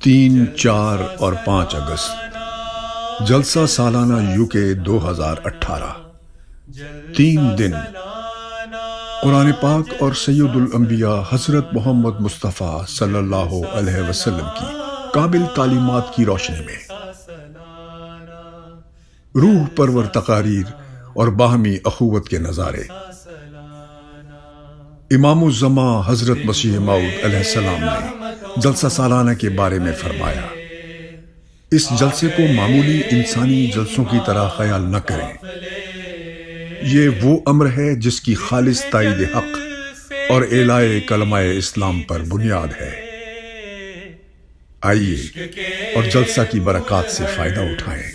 3, 4 और 5 अगस्त जलसा सालाना यूके 2018। 3 दिन कुरान पाक और सैयदुल अंबिया हज़रत मोहम्मद मुस्तफ़ा सल्लल्लाहु अलैहि वसल्लम की काबिल तालीमात की रोशनी में रूह परवर तकारीर और बाहमी अखुवत के नज़ारे। इमामुज़्ज़मा हज़रत मसीह मऊद अलैहिस्सलाम ने जलसा सालाना के बारे में फरमाया, इस जलसे को मामूली इंसानी जलसों की तरह ख्याल न करें। ये वो अम्र है जिसकी खालिस ताईद हक और एलाए कलमाए इस्लाम पर बुनियाद है। आइए और जलसा की बरक़ात से फ़ायदा उठाएं।